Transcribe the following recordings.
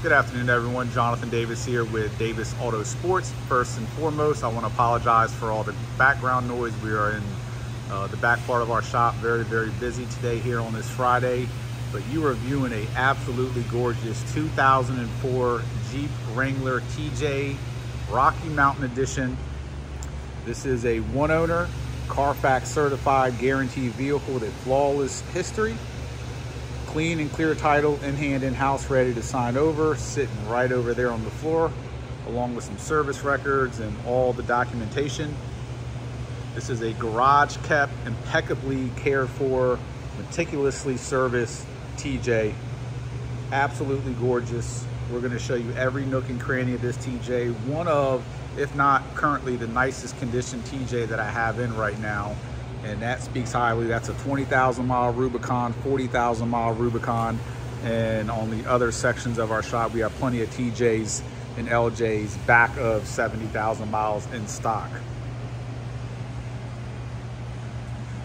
Good afternoon, everyone. Jonathan Davis here with Davis Autosports. First and foremost, I want to apologize for all the background noise. We are in the back part of our shop, very busy today here on this Friday. But you are viewing a absolutely gorgeous 2004 Jeep Wrangler TJ Rocky Mountain Edition. This is a one-owner, Carfax certified, guaranteed vehicle with a flawless history. Clean and clear title, in hand, in house, ready to sign over, sitting right over there on the floor, along with some service records and all the documentation. This is a garage kept, impeccably cared for, meticulously serviced TJ. Absolutely gorgeous. We're going to show you every nook and cranny of this TJ. One of, if not currently, the nicest condition TJ that I have in right now. And that speaks highly. That's a 20,000 mile Rubicon, 40,000 mile Rubicon. And on the other sections of our shop, we have plenty of TJs and LJs back of 70,000 miles in stock.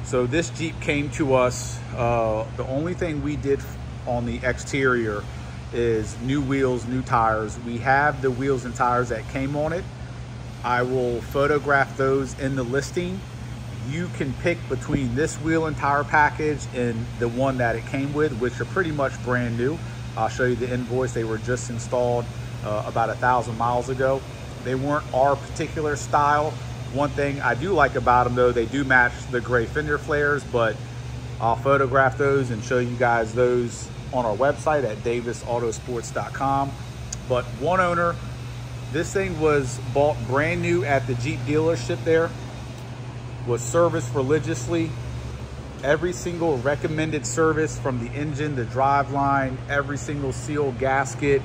So this Jeep came to us. The only thing we did on the exterior is new wheels, new tires. We have the wheels and tires that came on it. I will photograph those in the listing. You can pick between this wheel and tire package and the one that it came with, which are pretty much brand new. I'll show you the invoice. They were just installed about 1,000 miles ago. They weren't our particular style. One thing I do like about them, though, they do match the gray fender flares, but I'll photograph those and show you guys those on our website at davisautosports.com. But one owner, this thing was bought brand new at the Jeep dealership there. Was serviced religiously. Every single recommended service, from the engine, the drive line, every single seal, gasket,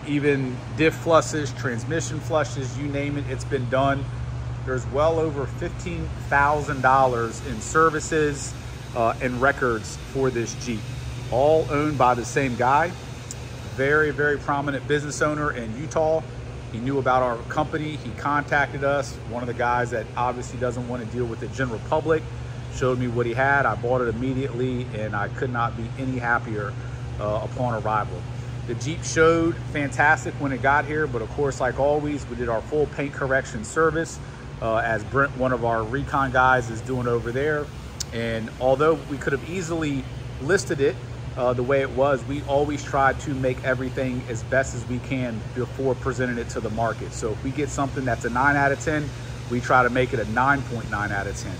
even diff flushes, transmission flushes, you name it, it's been done. There's well over $15,000 in services and records for this Jeep, all owned by the same guy. Very prominent business owner in Utah. He knew about our company. He contacted us. One of the guys that obviously doesn't want to deal with the general public showed me what he had. I bought it immediately, and I could not be any happier upon arrival. The Jeep showed fantastic when it got here, but of course, like always, we did our full paint correction service, as Brent, one of our recon guys, is doing over there. And although we could have easily listed it the way it was, we always try to make everything as best as we can before presenting it to the market. So if we get something that's a 9 out of 10, we try to make it a 9.9 out of 10.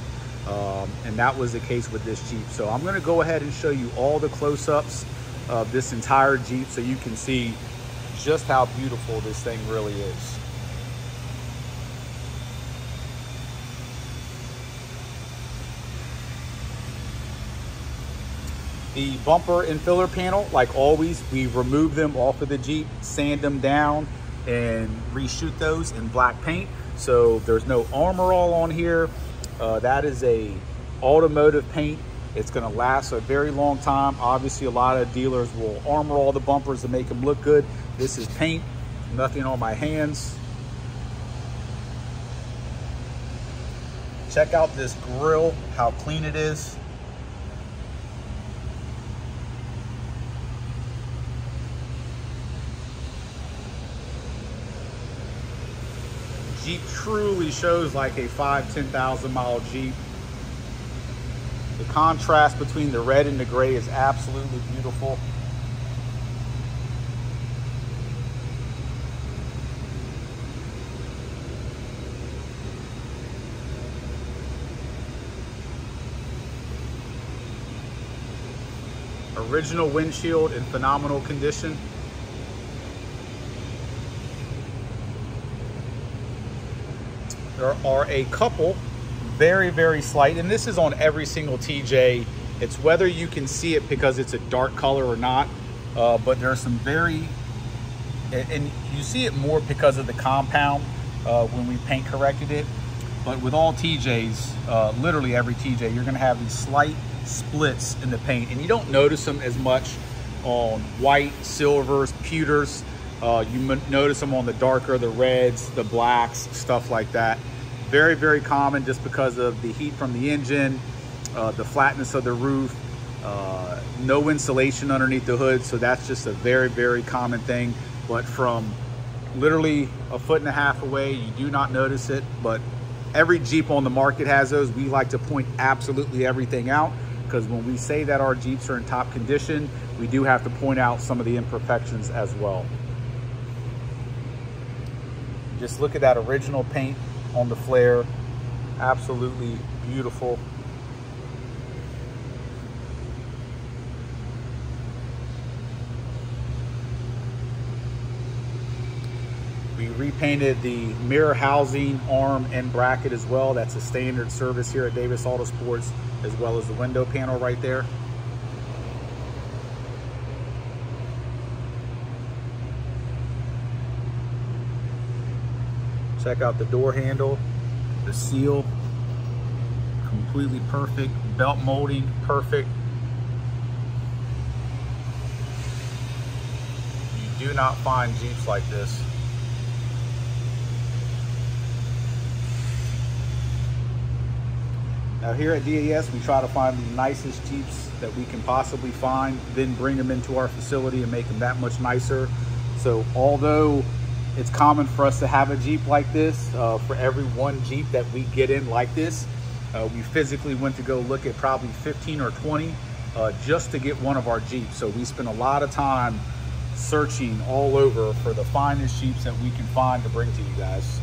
And that was the case with this Jeep. So I'm gonna go ahead and show you all the close-ups of this entire Jeep so you can see just how beautiful this thing really is. The bumper and filler panel, like always, we remove them off of the Jeep, sand them down, and reshoot those in black paint. So there's no Armor All on here. That is a automotive paint. It's gonna last a very long time. Obviously, a lot of dealers will Armor All the bumpers to make them look good. This is paint, nothing on my hands. Check out this grille, how clean it is. Jeep truly shows like a 5,000–10,000 mile Jeep. The contrast between the red and the gray is absolutely beautiful. Original windshield in phenomenal condition. There are a couple very slight, and this is on every single TJ. It's whether you can see it because it's a dark color or not, but there are some very, and you see it more because of the compound when we paint corrected it. But with all TJs, literally every TJ, you're gonna have these slight splits in the paint, and you don't notice them as much on white, silvers, pewters. You notice them on the darker, the reds, the blacks, stuff like that. Very common just because of the heat from the engine, the flatness of the roof, No insulation underneath the hood, so that's just a very, very common thing. But from literally 1.5 feet away, you do not notice it. But every Jeep on the market has those. We like to point absolutely everything out, because when we say that our Jeeps are in top condition, we do have to point out some of the imperfections as well. Just look at that original paint on the flare. Absolutely beautiful. We repainted the mirror housing, arm, and bracket as well. That's a standard service here at Davis Autosports, as well as the window panel right there. Check out the door handle, the seal, completely perfect. Belt molding, perfect. You do not find Jeeps like this. Now here at DAS, we try to find the nicest Jeeps that we can possibly find, then bring them into our facility and make them that much nicer. So although it's common for us to have a Jeep like this, for every one Jeep that we get in like this, we physically went to go look at probably 15 or 20 just to get one of our Jeeps. So we spent a lot of time searching all over for the finest Jeeps that we can find to bring to you guys.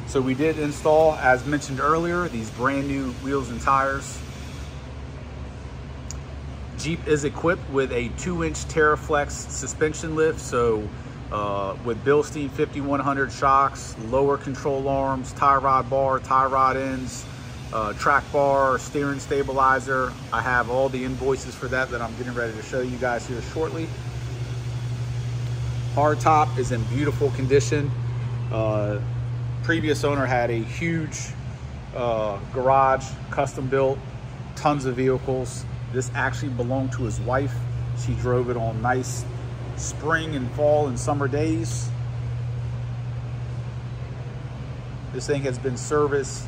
So we did install, as mentioned earlier, these brand new wheels and tires. Jeep is equipped with a 2-inch TerraFlex suspension lift. So with Bilstein 5100 shocks, lower control arms, tie rod bar, tie rod ends, track bar, steering stabilizer. I have all the invoices for that I'm getting ready to show you guys here shortly. Hardtop is in beautiful condition. Previous owner had a huge garage, custom built, tons of vehicles. This actually belonged to his wife. She drove it on nice spring and fall and summer days. This thing has been serviced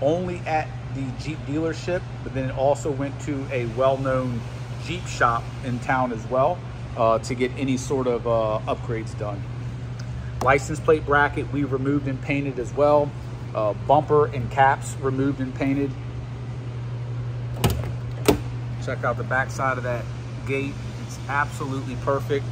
only at the Jeep dealership, but then it also went to a well-known Jeep shop in town as well to get any sort of upgrades done. License plate bracket we removed and painted as well. Bumper and caps removed and painted. Check out the back side of that gate. It's absolutely perfect.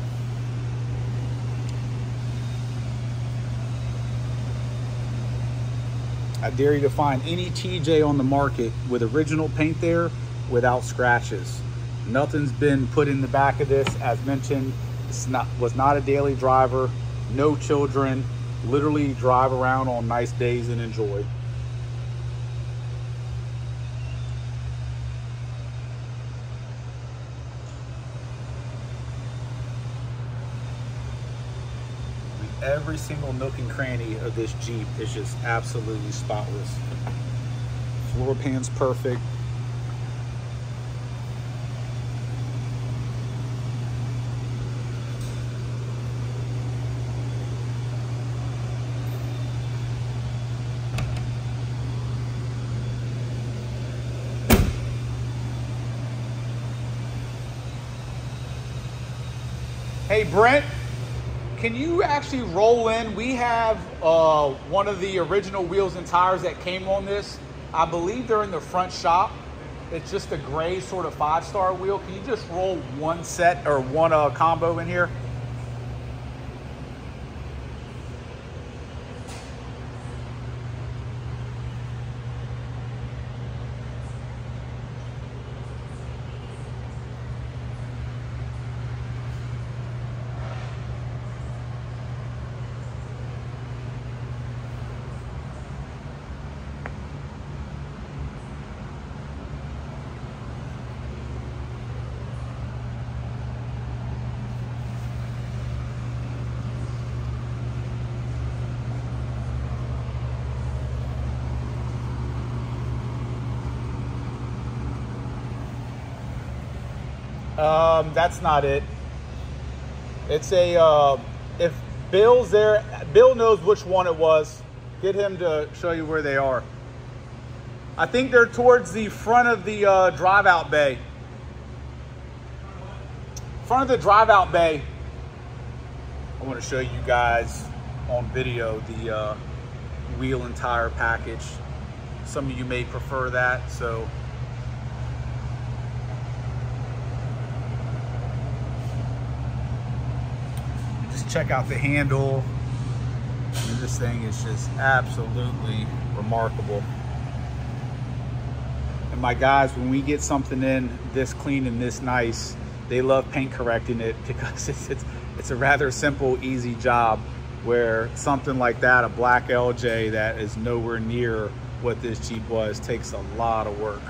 I dare you to find any TJ on the market with original paint there without scratches. Nothing's been put in the back of this. As mentioned, was not a daily driver. No children, literally drive around on nice days and enjoy. Every single nook and cranny of this Jeep is just absolutely spotless. Floor pan's perfect. Hey Brent, can you actually roll in? We have one of the original wheels and tires that came on this. I believe they're in the front shop. It's just a gray sort of 5-star wheel. Can you just roll one set or one combo in here? That's not it. It's a, if Bill's there, Bill knows which one it was. get him to show you where they are. I think they're towards the front of the drive-out bay. Front of the drive-out bay. I want to show you guys on video the wheel and tire package. Some of you may prefer that, so just check out the handle. And this thing is just absolutely remarkable. And my guys, when we get something in this clean and this nice, they love paint correcting it because it's a rather simple, easy job, where something like that, a black LJ that is nowhere near what this Jeep was, takes a lot of work.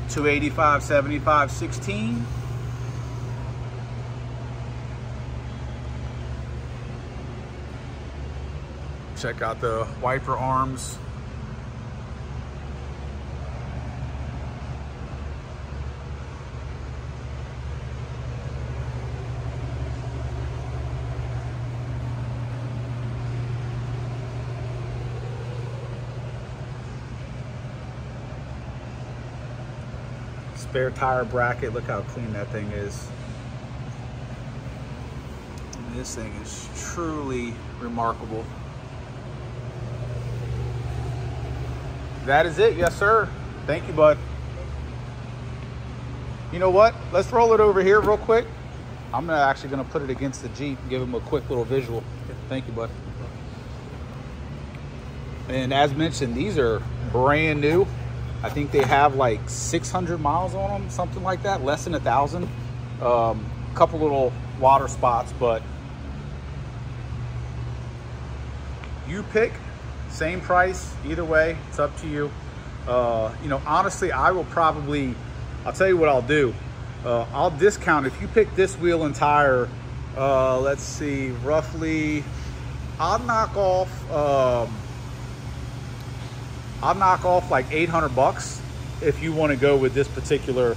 $285, $75, $16. Check out the wiper arms. Spare tire bracket, look how clean that thing is. This thing is truly remarkable. That is it, yes sir. Thank you, bud. You know what? Let's roll it over here real quick. I'm actually gonna put it against the Jeep and give him a quick little visual. Thank you, bud. And as mentioned, these are brand new. I think they have like 600 miles on them, something like that, less than 1,000. Couple little water spots, but you pick, same price, either way, it's up to you. You know, honestly, I'll tell you what I'll do. I'll discount, if you pick this wheel and tire, let's see, roughly, I'll knock off like 800 bucks if you want to go with this particular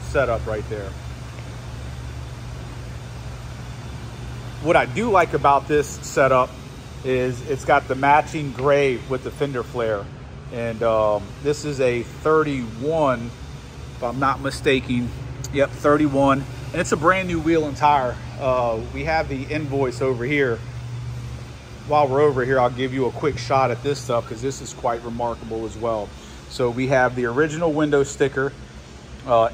setup right there. What I do like about this setup is it's got the matching gray with the fender flare. And this is a 31, if I'm not mistaken. Yep, 31. And it's a brand new wheel and tire. We have the invoice over here. While we're over here, I'll give you a quick shot at this stuff because this is quite remarkable as well. So we have the original window sticker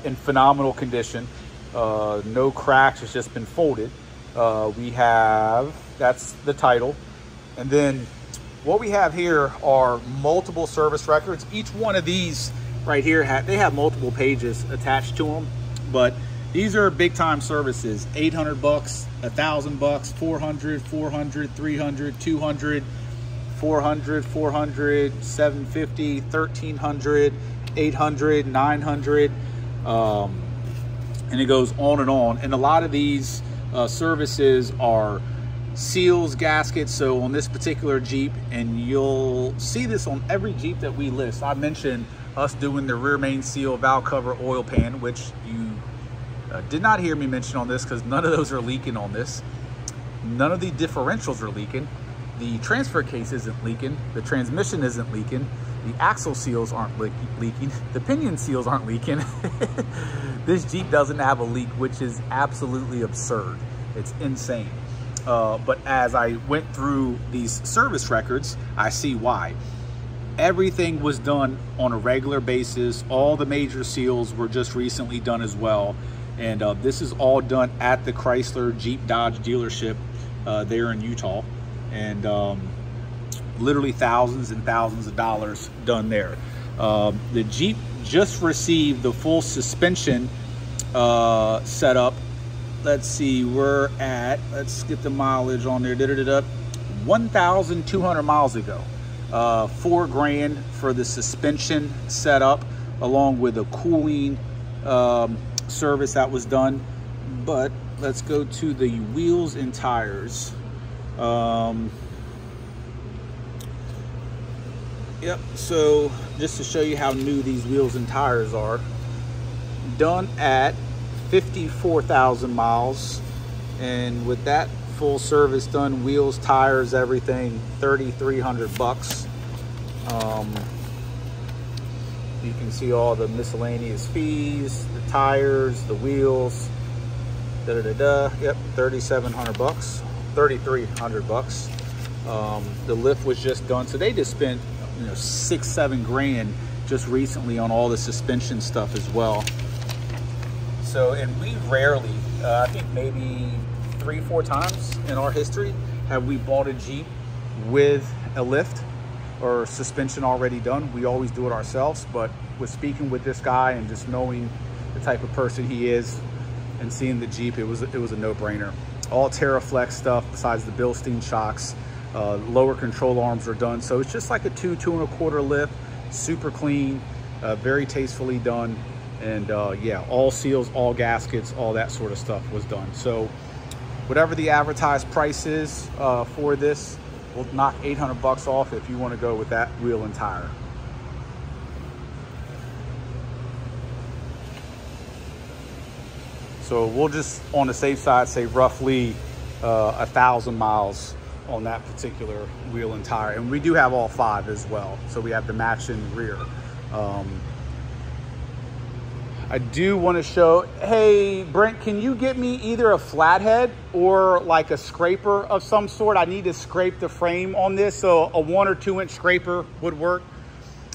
in phenomenal condition. No cracks, it's just been folded. We have, that's the title. And then what we have here are multiple service records. Each one of these right here, they have multiple pages attached to them, but these are big time services. 800 bucks, 1,000 bucks, 400, 400, 300, 200, 400, 400, 750, 1,300, 800, 900, and it goes on and on. And a lot of these services are seals, gaskets. So on this particular Jeep, and you'll see this on every Jeep that we list, I mentioned us doing the rear main seal, valve cover, oil pan, which you did not hear me mention on this because none of those are leaking on this. None of the differentials are leaking. The transfer case isn't leaking. The transmission isn't leaking. The axle seals aren't leaking. The pinion seals aren't leaking. This Jeep doesn't have a leak, which is absolutely absurd. It's insane. But as I went through these service records, I see why. Everything was done on a regular basis. All the major seals were just recently done as well. And this is all done at the Chrysler Jeep Dodge dealership there in Utah. And literally thousands and thousands of dollars done there. The Jeep just received the full suspension setup. Let's see, we're at, let's get the mileage on there, 1,200 miles ago. $4 grand for the suspension setup, along with a cooling service that was done. But let's go to the wheels and tires. Yep, so just to show you how new these wheels and tires are, done at 54,000 miles, and with that full service done, wheels, tires, everything, 3,300 bucks. You can see all the miscellaneous fees, the tires, the wheels, yep, 3,700 bucks, 3,300 bucks. The lift was just done, so they just spent, you know, 6-7 grand just recently on all the suspension stuff as well. So, and we rarely, I think maybe 3-4 times in our history have we bought a Jeep with a lift or suspension already done. We always do it ourselves, but with speaking with this guy and just knowing the type of person he is and seeing the Jeep, it was a no-brainer. All TerraFlex stuff besides the Bilstein shocks. Lower control arms are done, so it's just like a 2.25 lift, super clean, very tastefully done, and yeah, all seals, all gaskets, all that sort of stuff was done. So whatever the advertised price is for this, we'll knock 800 bucks off if you want to go with that wheel and tire. So we'll just, on the safe side, say roughly 1,000 miles on that particular wheel and tire. And we do have all 5 as well. So we have the matching rear. I do want to show, hey, Brent, can you get me either a flathead or like a scraper of some sort? I need to scrape the frame on this, so a 1 or 2 inch scraper would work.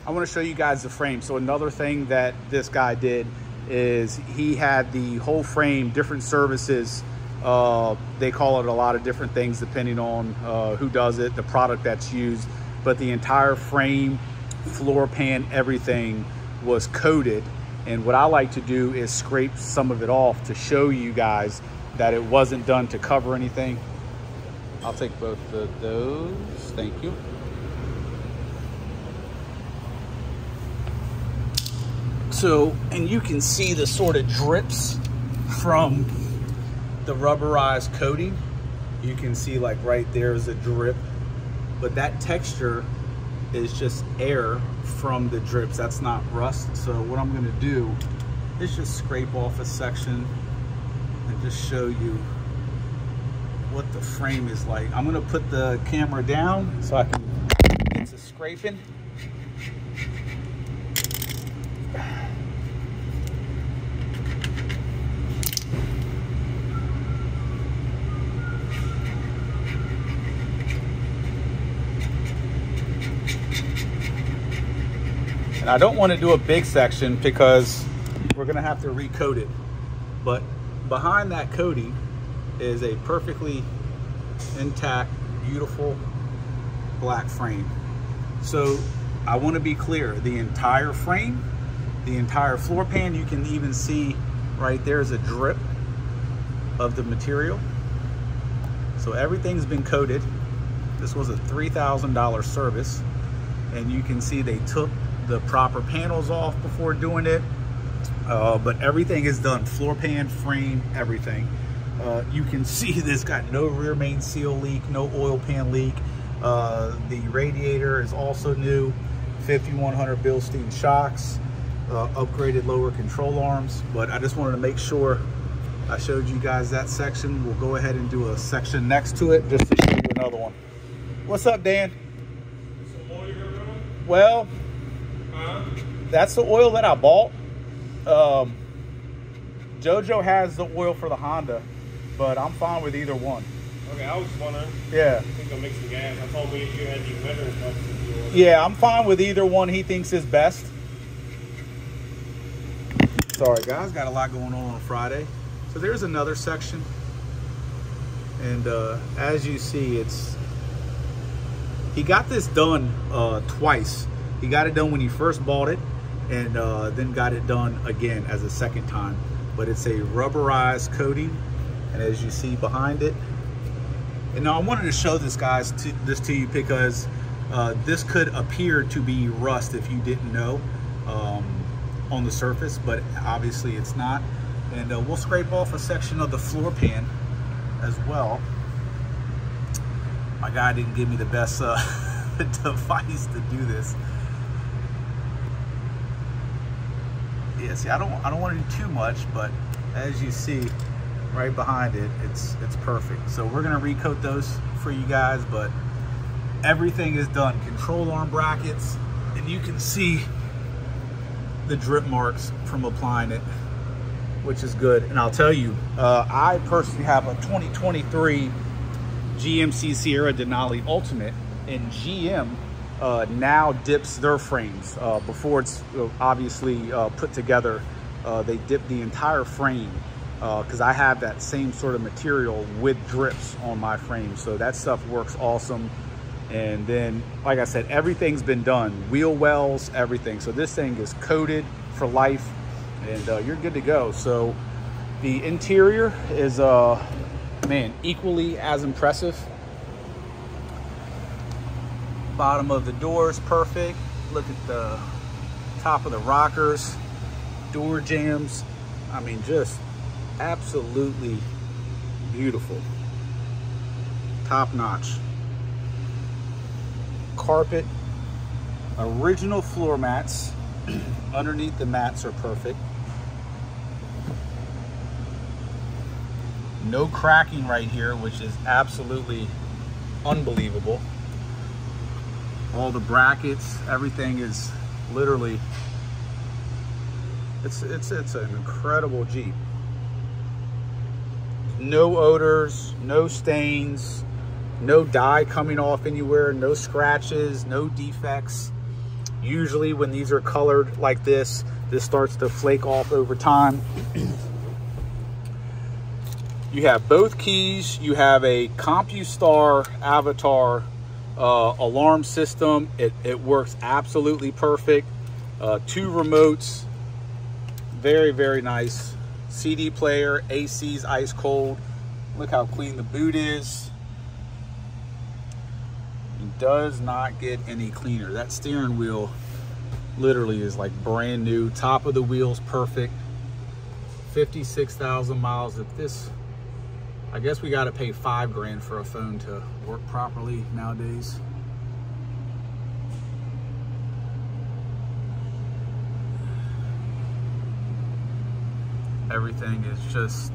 I want to show you guys the frame. So another thing that this guy did is he had the whole frame, different services. They call it a lot of different things depending on who does it, the product that's used, but the entire frame, floor pan, everything was coated. And what I like to do is scrape some of it off to show you guys that it wasn't done to cover anything. I'll take both of those, thank you. So, and you can see the sort of drips from the rubberized coating. You can see like right there is a drip, but that texture is just air from the drips. That's not rust. So what I'm going to do is just scrape off a section and just show you what the frame is like. I'm going to put the camera down so I can get to scraping. And I don't want to do a big section because we're going to have to recoat it. But behind that coating is a perfectly intact, beautiful black frame. So I want to be clear, the entire frame, the entire floor pan, you can even see right there is a drip of the material. So everything's been coated. This was a $3,000 service, and you can see they took the proper panels off before doing it, but everything is done, floor pan, frame, everything. You can see this got no rear main seal leak, no oil pan leak. The radiator is also new, 5100 Bilstein shocks, upgraded lower control arms. But I just wanted to make sure I showed you guys that section. We'll go ahead and do a section next to it just to show you another one. What's up, Dan? Some oil you're running? Well, that's the oil that I bought. Jojo has the oil for the Honda, but I'm fine with either one. Okay, I was just wondering. Yeah. I think I'll mix the gas. I told me if you had the measure stuff. Yeah, I'm fine with either one he thinks is best. Sorry guys, got a lot going on Friday. So there's another section. And as you see, he got this done twice. He got it done when he first bought it, and then got it done again as a second time. But it's a rubberized coating, and as you see behind it. And now I wanted to show this to you because this could appear to be rust if you didn't know on the surface, but obviously it's not. And we'll scrape off a section of the floor pan as well. My guy didn't give me the best device to do this. Yeah, see, I don't want to do too much, but as you see right behind it, it's perfect. So we're gonna recoat those for you guys, but everything is done. Control arm brackets, and you can see the drip marks from applying it, which is good. And I'll tell you, I personally have a 2023 GMC Sierra Denali Ultimate, and GM now dips their frames. Before it's obviously put together, they dip the entire frame, because I have that same sort of material with drips on my frame. So that stuff works awesome. And then, like I said, everything's been done. Wheel wells, everything. So this thing is coated for life, and you're good to go. So the interior is, man, equally as impressive. Bottom of the door is perfect. Look at the top of the rockers, door jambs. I mean, just absolutely beautiful. Top notch. Carpet, original floor mats. Underneath the mats are perfect. No cracking right here, which is absolutely unbelievable. All the brackets, everything is literally, it's an incredible Jeep. No odors, no stains, no dye coming off anywhere, no scratches, no defects. Usually when these are colored like this starts to flake off over time. You have both keys. You have a CompuStar Avatar alarm system. It works absolutely perfect. 2 remotes, very, very nice. CD player, AC's ice cold. Look how clean the boot is. It does not get any cleaner. That steering wheel literally is like brand new. Top of the wheel's perfect. 56,000 miles. If this, I guess we got to pay $5 grand for a phone to work properly nowadays. Everything is just,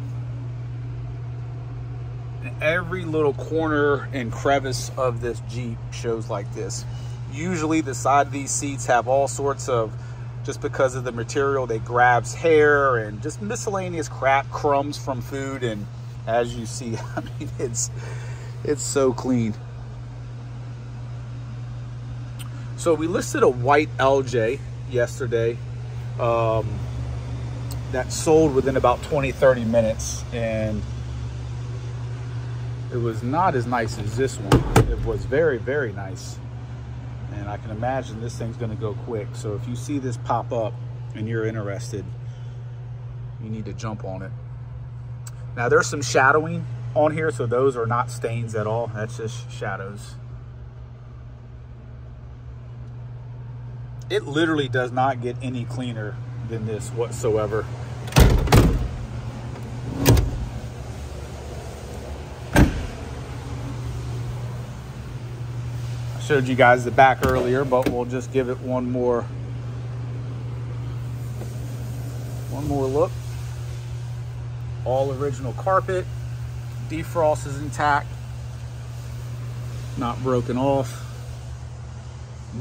every little corner and crevice of this Jeep shows like this. Usually the side of these seats have all sorts of, just because of the material, they grabs hair and just miscellaneous crap, crumbs from food. And as you see, I mean, it's so clean. So we listed a white LJ yesterday that sold within about 20-30 minutes, and it was not as nice as this one. It was very, very nice, and I can imagine this thing's gonna go quick. So if you see this pop up and you're interested, you need to jump on it. Now there's some shadowing on here, so those are not stains at all. That's just shadows. It literally does not get any cleaner than this whatsoever. I showed you guys the back earlier, but we'll just give it one more look. All original carpet, defrost is intact, not broken off.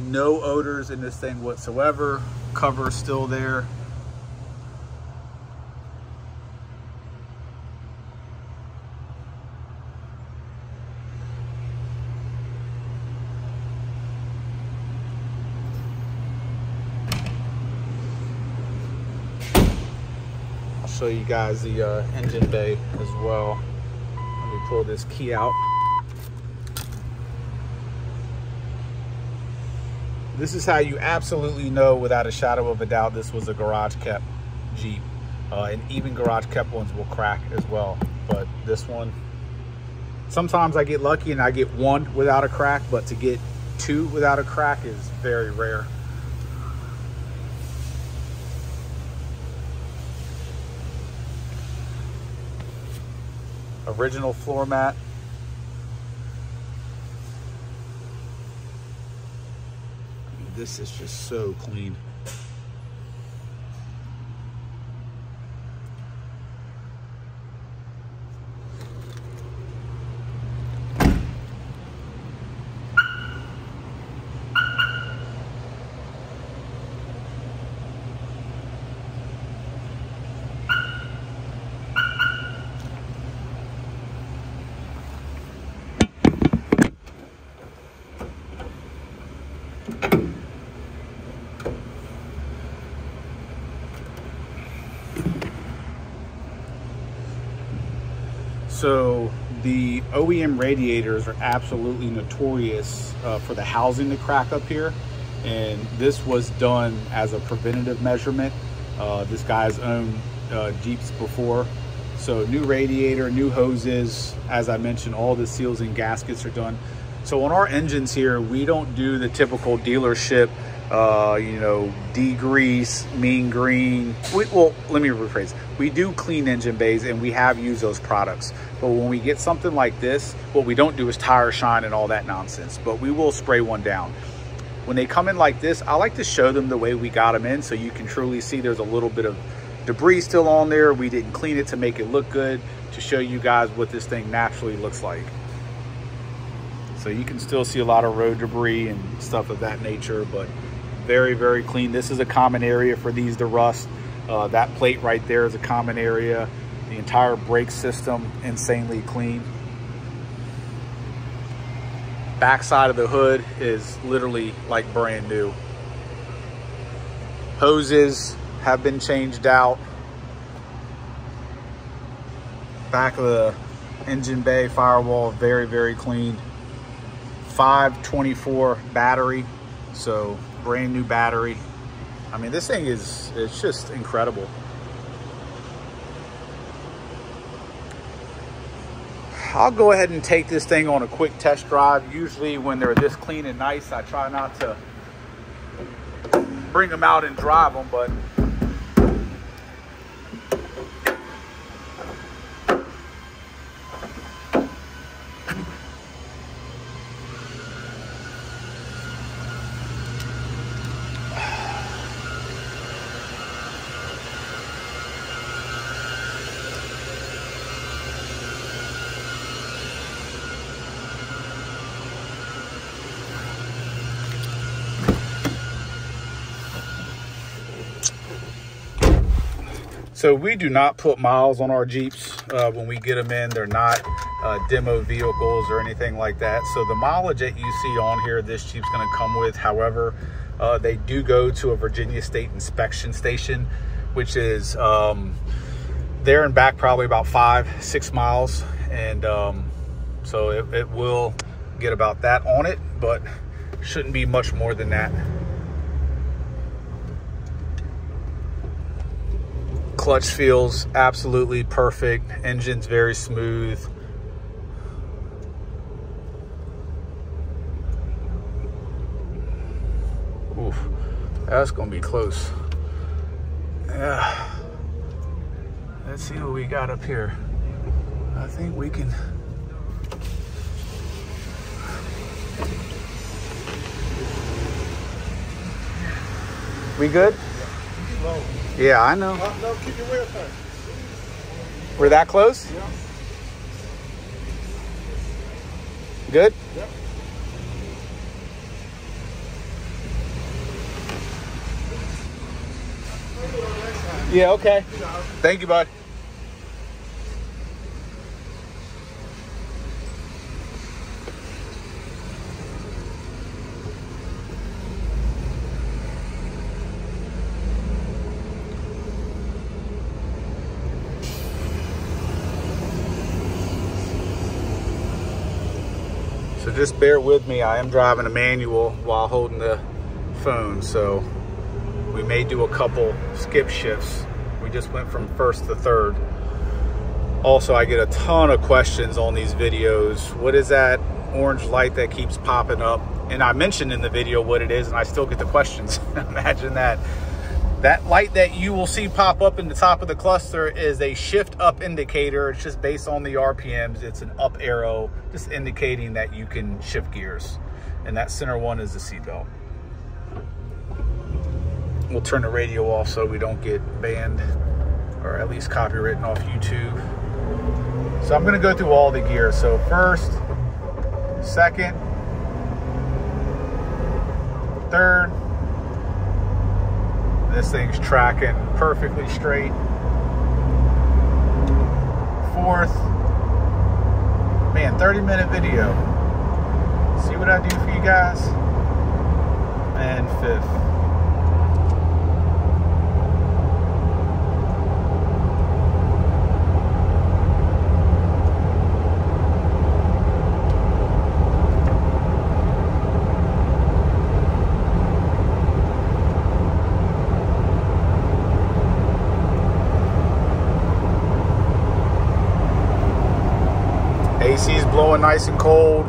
No odors in this thing whatsoever. Cover still there. I'll show you guys the engine bay as well. Let me pull this key out. This is how you absolutely know without a shadow of a doubt this was a garage kept Jeep. And even garage kept ones will crack as well. But this one, sometimes I get lucky and I get one without a crack, but to get two without a crack is very rare. Original floor mat. This is just so clean. So the OEM radiators are absolutely notorious for the housing to crack up here. And this was done as a preventative measurement. This guy's owned Jeeps before. So new radiator, new hoses, as I mentioned, all the seals and gaskets are done. So on our engines here, we don't do the typical dealership, you know, degrease, mean green. Well, let me rephrase. We do clean engine bays and we have used those products. But when we get something like this, what we don't do is tire shine and all that nonsense, but we will spray one down. When they come in like this, I like to show them the way we got them in so you can truly see there's a little bit of debris still on there. We didn't clean it to make it look good, to show you guys what this thing naturally looks like. So you can still see a lot of road debris and stuff of that nature, but very, very clean. This is a common area for these to rust. That plate right there is a common area. The entire brake system, insanely clean. Backside of the hood is literally like brand new. Hoses have been changed out. Back of the engine bay firewall, very, very clean. 524 battery, so brand new battery. I mean, this thing it's just incredible. I'll go ahead and take this thing on a quick test drive. Usually when they're this clean and nice, I try not to bring them out and drive them, but so we do not put miles on our Jeeps when we get them in. They're not demo vehicles or anything like that. So the mileage that you see on here, this Jeep's gonna come with. However, they do go to a Virginia State inspection station, which is there and back probably about 5-6 miles. And so it will get about that on it, but shouldn't be much more than that. Clutch feels absolutely perfect. Engine's very smooth. Oof, that's gonna be close. Yeah. Let's see what we got up here. I think we can. We good? Yeah, I know. No, keep your wheel tight. We're that close? Yeah. Good? Yep. Yeah, okay. Thank you, bud. So just bear with me. I am driving a manual while holding the phone, so we may do a couple skip shifts. We just went from first to third. Also, I get a ton of questions on these videos. What is that orange light that keeps popping up? And I mentioned in the video what it is, and I still get the questions. Imagine that. That light that you will see pop up in the top of the cluster is a shift up indicator. It's just based on the RPMs. It's an up arrow, just indicating that you can shift gears. And that center one is the seatbelt. We'll turn the radio off so we don't get banned, or at least copywritten off YouTube. So I'm gonna go through all the gears. So first, second, third. This thing's tracking perfectly straight. Fourth. Man, 30-minute video. See what I do for you guys? And fifth. AC's blowing nice and cold.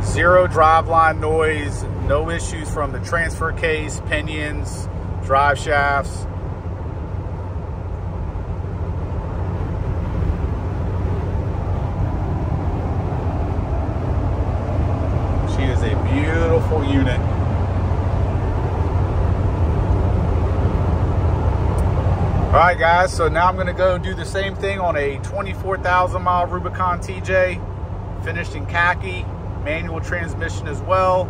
Zero driveline noise. No issues from the transfer case, pinions, drive shafts. She is a beautiful unit. All right, guys, so now I'm gonna go do the same thing on a 24,000 mile Rubicon TJ, finished in khaki, manual transmission as well.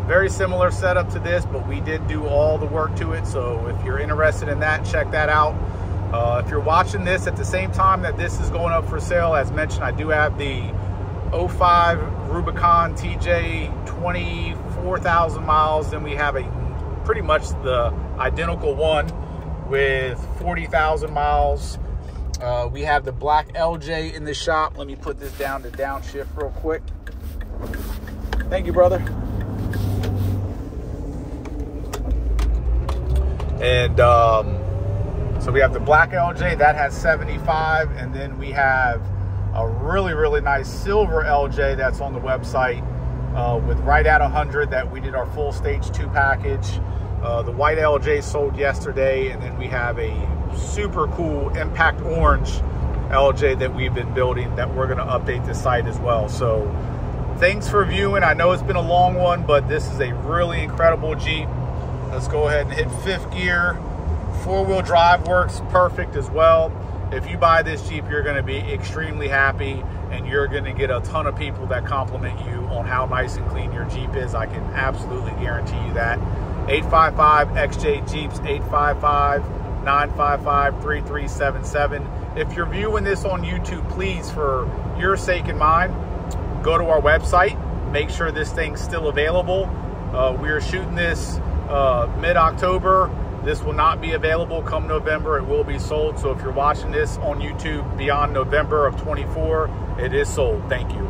Very similar setup to this, but we did do all the work to it. So if you're interested in that, check that out. If you're watching this at the same time that this is going up for sale, as mentioned, I do have the 05 Rubicon TJ, 24,000 miles. Then we have a pretty much the identical one with 40,000 miles. We have the black LJ in the shop. Let me put this down to downshift real quick. Thank you, brother. And so we have the black LJ that has 75, and then we have a really nice silver LJ that's on the website with right at 100 that we did our full stage 2 package. The white LJ sold yesterday, and then we have a super cool impact orange LJ that we've been building that we're going to update the site as well. So thanks for viewing. I know it's been a long one, but this is a really incredible Jeep. Let's go ahead and hit 5th gear. 4-wheel drive works perfect as well. If you buy this Jeep, you're going to be extremely happy, and you're going to get a ton of people that compliment you on how nice and clean your Jeep is. I can absolutely guarantee you that. 855-XJ Jeeps, 855-955-3377. If you're viewing this on YouTube, please, for your sake and mine, go to our website. Make sure this thing's still available. We are shooting this mid-October. This will not be available come November. It will be sold. So if you're watching this on YouTube beyond November of 24, it is sold. Thank you.